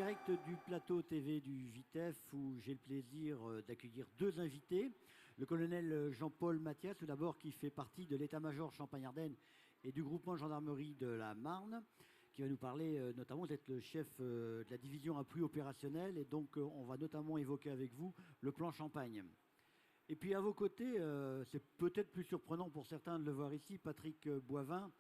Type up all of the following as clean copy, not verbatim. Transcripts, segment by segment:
direct du plateau TV du Vitef où j'ai le plaisir d'accueillir deux invités. Le colonel Jean-Paul Mathias, tout d'abord, qui fait partie de l'état-major Champagne-Ardenne et du groupement de gendarmerie de la Marne, qui va nous parler notamment, vous êtes le chef de la division appui opérationnel et donc on va notamment évoquer avec vous le plan Champagne. Et puis à vos côtés, c'est peut-être plus surprenant pour certains de le voir ici, Patrick Boivin,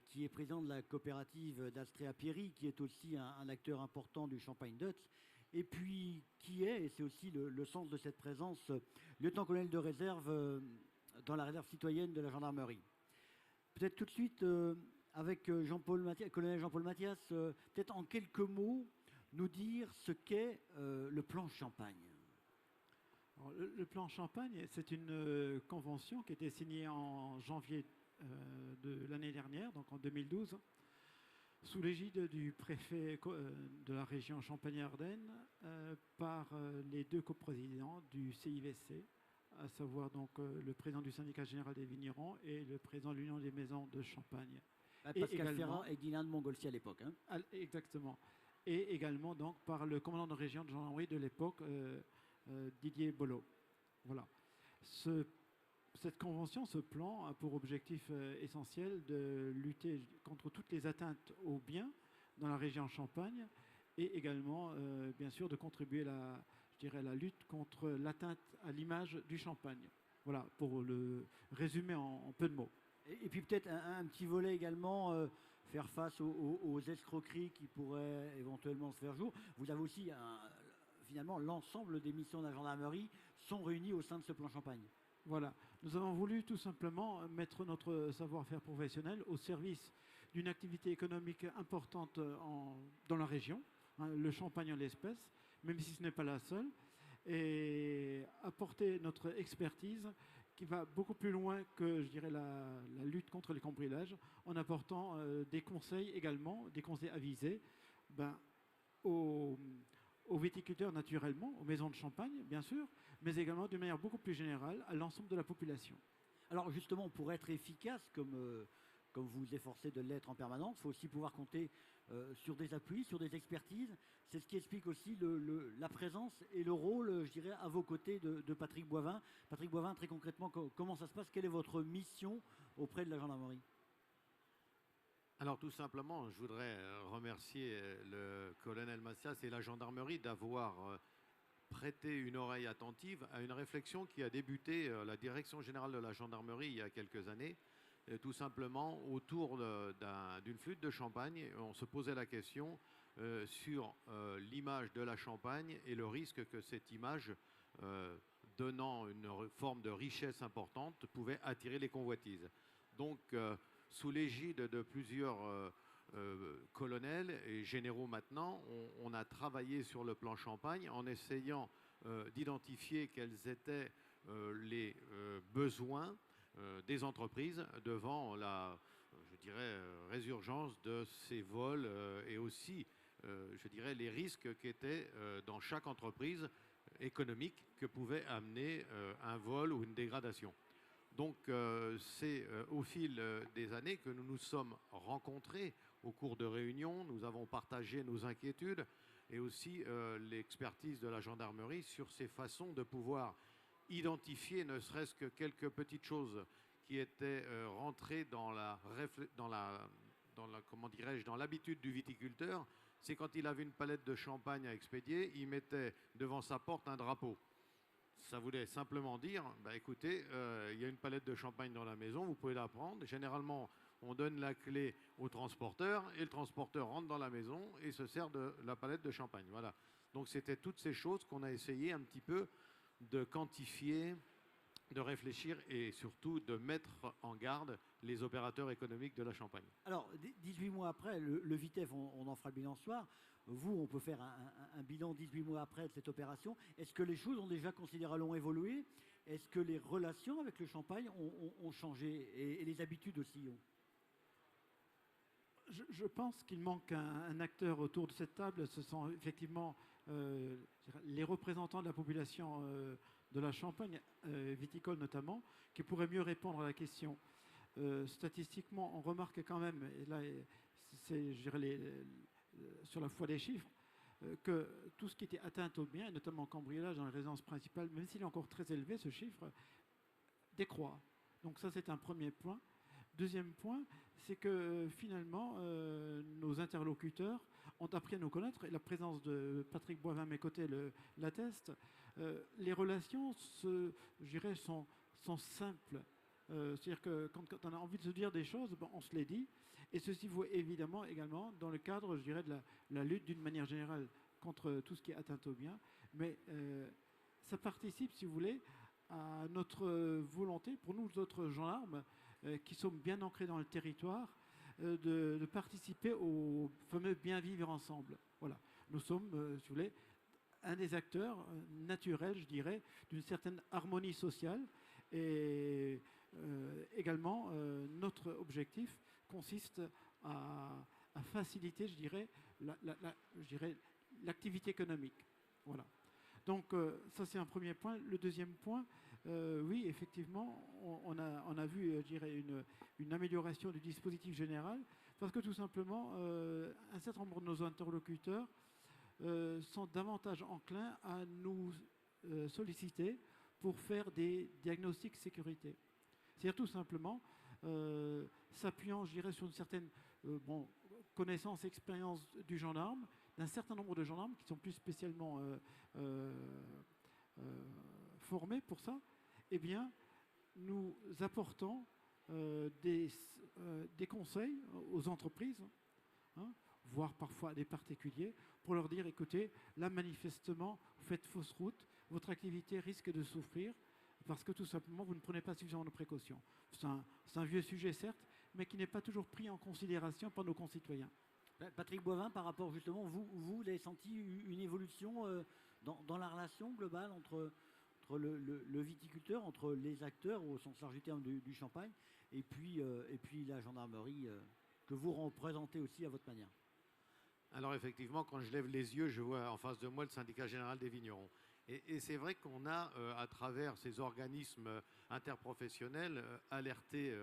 qui est président de la coopérative d'Astrea Pierry, qui est aussi un acteur important du Champagne Dutz, et puis qui est, et c'est aussi le sens de cette présence, lieutenant-colonel de réserve dans la réserve citoyenne de la gendarmerie. Peut-être tout de suite, avec colonel Jean-Paul Mathias, peut-être en quelques mots, nous dire ce qu'est le plan Champagne. Alors, le plan Champagne, c'est une convention qui a été signée en janvier de l'année dernière, donc en 2012, sous l'égide du préfet de la région Champagne-Ardenne par les deux coprésidents du CIVC, à savoir donc le président du syndicat général des vignerons et le président de l'Union des maisons de Champagne. Pascal Ferrand et Dylan de Montgolfier à l'époque. Hein. Exactement. Et également donc par le commandant de région de gendarmerie de l'époque, Didier Bollot. Voilà. Cette convention, ce plan, a pour objectif essentiel de lutter contre toutes les atteintes aux biens dans la région Champagne et également, bien sûr, de contribuer à la lutte contre l'atteinte à l'image du Champagne. Voilà, pour le résumer en peu de mots. Et puis peut-être un petit volet également, faire face aux escroqueries qui pourraient éventuellement se faire jour. Vous avez aussi, finalement, l'ensemble des missions de la gendarmerie sont réunies au sein de ce plan Champagne. Voilà, nous avons voulu tout simplement mettre notre savoir-faire professionnel au service d'une activité économique importante dans la région, hein, le Champagne en l'espèce, même si ce n'est pas la seule, et apporter notre expertise qui va beaucoup plus loin que, je dirais, la lutte contre les cambriolages, en apportant des conseils également, des conseils avisés aux viticulteurs naturellement, aux maisons de champagne, bien sûr, mais également d'une manière beaucoup plus générale à l'ensemble de la population. Alors justement, pour être efficace, comme vous vous efforcez de l'être en permanence, il faut aussi pouvoir compter sur des appuis, sur des expertises. C'est ce qui explique aussi la présence et le rôle, je dirais, à vos côtés de Patrick Boivin. Patrick Boivin, très concrètement, comment ça se passe? Quelle est votre mission auprès de la gendarmerie? Alors tout simplement, je voudrais remercier le colonel Massias et la gendarmerie d'avoir prêté une oreille attentive à une réflexion qui a débuté la direction générale de la gendarmerie il y a quelques années, tout simplement autour d'une flûte de champagne. On se posait la question sur l'image de la Champagne et le risque que cette image, donnant une forme de richesse importante, pouvait attirer les convoitises. Donc, sous l'égide de plusieurs colonels et généraux maintenant, on a travaillé sur le plan Champagne en essayant d'identifier quels étaient les besoins des entreprises devant la, je dirais, résurgence de ces vols et aussi, je dirais, les risques qu'étaient dans chaque entreprise économique que pouvait amener un vol ou une dégradation. Donc c'est au fil des années que nous nous sommes rencontrés au cours de réunions, nous avons partagé nos inquiétudes et aussi l'expertise de la gendarmerie sur ces façons de pouvoir identifier ne serait-ce que quelques petites choses qui étaient rentrées dans comment dirais-je, dans l'habitude du viticulteur. C'est quand il avait une palette de champagne à expédier, il mettait devant sa porte un drapeau. Ça voulait simplement dire, écoutez, il y a une palette de champagne dans la maison, vous pouvez la prendre. Généralement, on donne la clé au transporteur et le transporteur rentre dans la maison et se sert de la palette de champagne. Voilà. Donc c'était toutes ces choses qu'on a essayé un petit peu de quantifier, de réfléchir et surtout de mettre en garde les opérateurs économiques de la Champagne. Alors, 18 mois après, le Vitef, on en fera le bilan ce soir. Vous, on peut faire un bilan 18 mois après de cette opération. Est-ce que les choses ont déjà considérablement évolué? Est-ce que les relations avec le Champagne ont changé et les habitudes aussi ont? Je pense qu'il manque un acteur autour de cette table. Ce sont effectivement les représentants de la population de la Champagne, viticole notamment, qui pourraient mieux répondre à la question. Statistiquement, on remarque quand même, et là, c'est sur la foi des chiffres, que tout ce qui était atteinte aux biens, et notamment cambriolage dans les résidences principales, même s'il est encore très élevé, ce chiffre décroît. Donc ça, c'est un premier point. Deuxième point, c'est que finalement, nos interlocuteurs ont appris à nous connaître, et la présence de Patrick Boivin à mes côtés l'atteste. Les relations, je dirais, sont simples. C'est-à-dire que quand on a envie de se dire des choses, on se les dit. Et ceci vaut évidemment également dans le cadre, je dirais, de la lutte d'une manière générale contre tout ce qui est atteinte aux biens. Mais ça participe, si vous voulez, à notre volonté, pour nous autres gendarmes, qui sommes bien ancrés dans le territoire, de participer au fameux bien vivre ensemble. Voilà. Nous sommes, si vous voulez, un des acteurs naturels, je dirais, d'une certaine harmonie sociale. Et également, notre objectif consiste à faciliter, je dirais, l'activité économique. Voilà. Donc ça, c'est un premier point. Le deuxième point, oui, effectivement, on a vu, je dirais, une amélioration du dispositif général, parce que tout simplement, un certain nombre de nos interlocuteurs sont davantage enclins à nous solliciter pour faire des diagnostics sécurité. C'est-à-dire tout simplement, s'appuyant, je dirais, sur une certaine connaissance, expérience du gendarme, d'un certain nombre de gendarmes qui sont plus spécialement formés pour ça, eh bien, nous apportons des conseils aux entreprises, hein, voire parfois à des particuliers, pour leur dire, écoutez, là, manifestement, vous faites fausse route, votre activité risque de souffrir, parce que tout simplement, vous ne prenez pas suffisamment de précautions. C'est un vieux sujet, certes, mais qui n'est pas toujours pris en considération par nos concitoyens. Patrick Boivin, par rapport justement, vous avez senti une évolution dans la relation globale entre le viticulteur, entre les acteurs au sens large du terme du Champagne, et puis la gendarmerie que vous représentez aussi à votre manière? Alors effectivement, quand je lève les yeux, je vois en face de moi le syndicat général des vignerons. Et c'est vrai qu'on a, à travers ces organismes interprofessionnels, alerté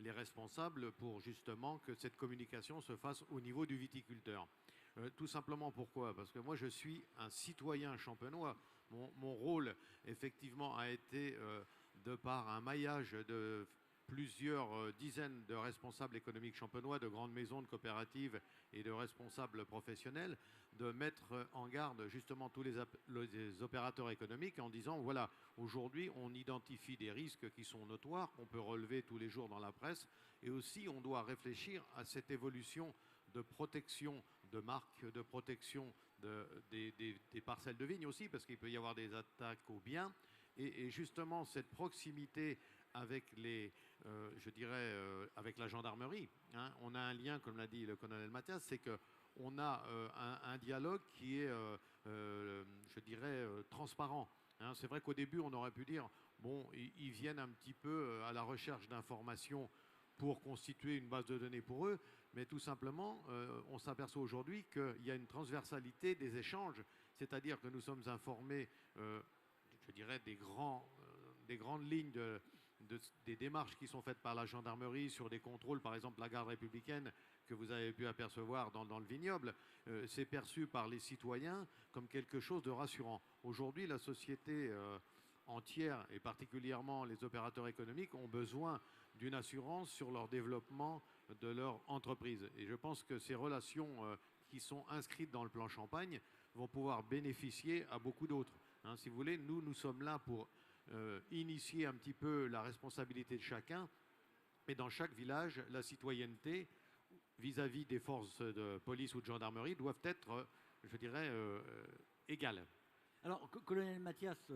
les responsables pour justement que cette communication se fasse au niveau du viticulteur. Tout simplement pourquoi? Parce que moi je suis un citoyen champenois. Mon rôle effectivement a été, de par un maillage de plusieurs dizaines de responsables économiques champenois, de grandes maisons, de coopératives et de responsables professionnels, de mettre en garde justement tous les opérateurs économiques en disant, voilà, aujourd'hui on identifie des risques qui sont notoires, qu'on peut relever tous les jours dans la presse, et aussi on doit réfléchir à cette évolution de protection de marques, de protection des parcelles de vignes aussi, parce qu'il peut y avoir des attaques aux biens, et justement cette proximité avec je dirais, avec la gendarmerie. Hein. On a un lien, comme l'a dit le colonel Mathias, c'est qu'on a un dialogue qui est, je dirais, transparent. Hein. C'est vrai qu'au début, on aurait pu dire, bon, ils viennent un petit peu à la recherche d'informations pour constituer une base de données pour eux, mais tout simplement, on s'aperçoit aujourd'hui qu'il y a une transversalité des échanges, c'est-à-dire que nous sommes informés, je dirais, des grandes lignes des démarches qui sont faites par la gendarmerie sur des contrôles, par exemple la garde républicaine que vous avez pu apercevoir dans le vignoble, c'est perçu par les citoyens comme quelque chose de rassurant. Aujourd'hui, la société entière, et particulièrement les opérateurs économiques, ont besoin d'une assurance sur leur développement de leur entreprise. Et je pense que ces relations qui sont inscrites dans le plan Champagne vont pouvoir bénéficier à beaucoup d'autres. Hein, si vous voulez, nous sommes là pour initier un petit peu la responsabilité de chacun, mais dans chaque village, la citoyenneté vis-à-vis des forces de police ou de gendarmerie doivent être, je dirais, égales. Alors, colonel Mathias,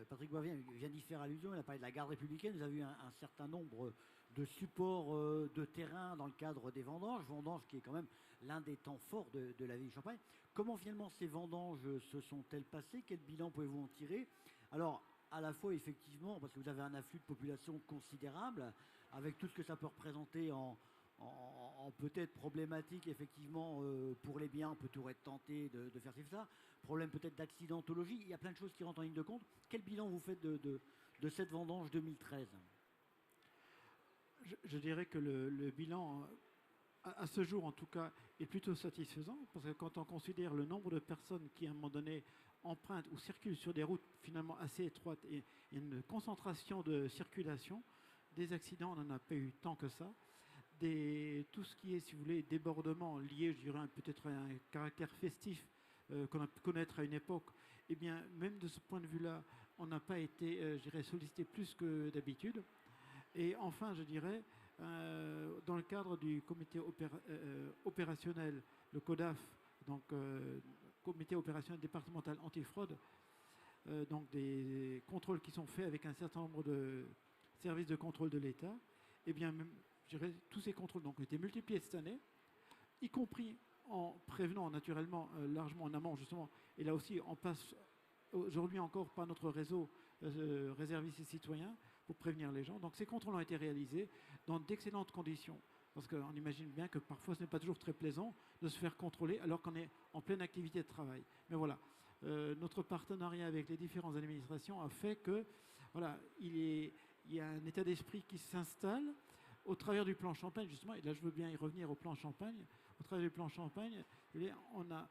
Patrick Boivin vient d'y faire allusion, il a parlé de la garde républicaine, vous avez eu un certain nombre de supports de terrain dans le cadre des vendanges qui est quand même l'un des temps forts de la ville de Champagne. Comment finalement ces vendanges se sont-elles passées? Quel bilan pouvez-vous en tirer? Alors, à la fois effectivement, parce que vous avez un afflux de population considérable, avec tout ce que ça peut représenter en peut-être problématique effectivement pour les biens, on peut toujours être tenté de faire ça. Problème peut-être d'accidentologie, il y a plein de choses qui rentrent en ligne de compte. Quel bilan vous faites de cette vendange 2013? Je dirais que le bilan à ce jour en tout cas, est plutôt satisfaisant, parce que quand on considère le nombre de personnes qui, à un moment donné, empruntent ou circulent sur des routes finalement assez étroites et une concentration de circulation, des accidents, on n'en a pas eu tant que ça. Tout ce qui est, si vous voulez, débordement lié, je dirais, peut-être à un caractère festif qu'on a pu connaître à une époque, eh bien, même de ce point de vue-là, on n'a pas été, je dirais, sollicité plus que d'habitude. Et enfin, je dirais, dans le cadre du comité opérationnel, le CODAF, donc comité opérationnel départemental antifraude, donc des contrôles qui sont faits avec un certain nombre de services de contrôle de l'État, eh bien, même, je dirais, tous ces contrôles donc, ont été multipliés cette année, y compris en prévenant naturellement largement en amont, justement. Et là aussi, on passe aujourd'hui encore par notre réseau réservistes et citoyens pour prévenir les gens. Donc ces contrôles ont été réalisés dans d'excellentes conditions. Parce qu'on imagine bien que parfois ce n'est pas toujours très plaisant de se faire contrôler alors qu'on est en pleine activité de travail. Mais voilà, notre partenariat avec les différentes administrations a fait que voilà, il y a un état d'esprit qui s'installe au travers du plan Champagne, justement, et là je veux bien y revenir au plan Champagne. Au travers du plan Champagne, on a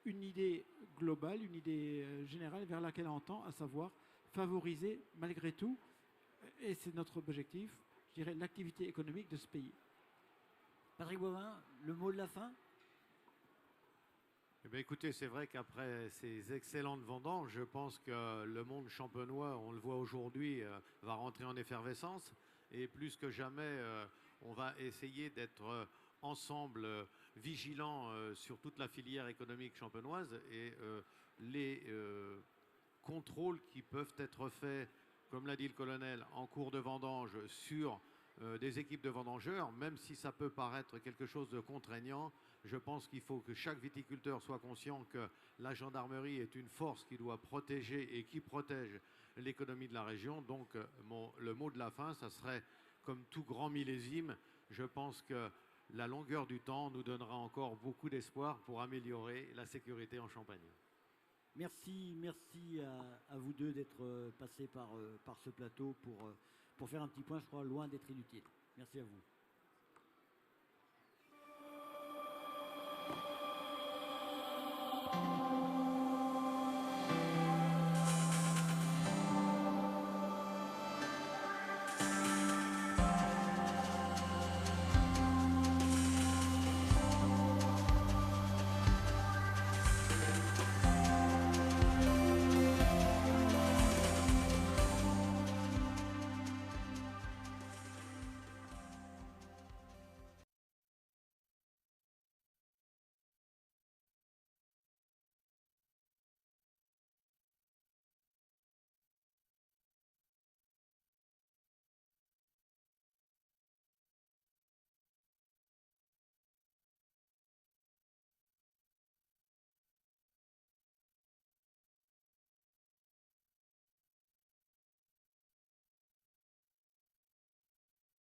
une idée globale, une idée générale vers laquelle on tend, à savoir favoriser malgré tout, et c'est notre objectif, je dirais, l'activité économique de ce pays. Patrick Bovin, le mot de la fin? Eh bien, écoutez, c'est vrai qu'après ces excellentes vendanges, je pense que le monde champenois, on le voit aujourd'hui, va rentrer en effervescence. Et plus que jamais, on va essayer d'être ensemble vigilants sur toute la filière économique champenoise. Et les contrôles qui peuvent être faits, comme l'a dit le colonel, en cours de vendange sur des équipes de vendangeurs, même si ça peut paraître quelque chose de contraignant, je pense qu'il faut que chaque viticulteur soit conscient que la gendarmerie est une force qui doit protéger et qui protège l'économie de la région. Donc le mot de la fin, ça serait, comme tout grand millésime, je pense que la longueur du temps nous donnera encore beaucoup d'espoir pour améliorer la sécurité en Champagne. Merci, merci à vous deux d'être passés par ce plateau pour faire un petit point, je crois, loin d'être inutile. Merci à vous.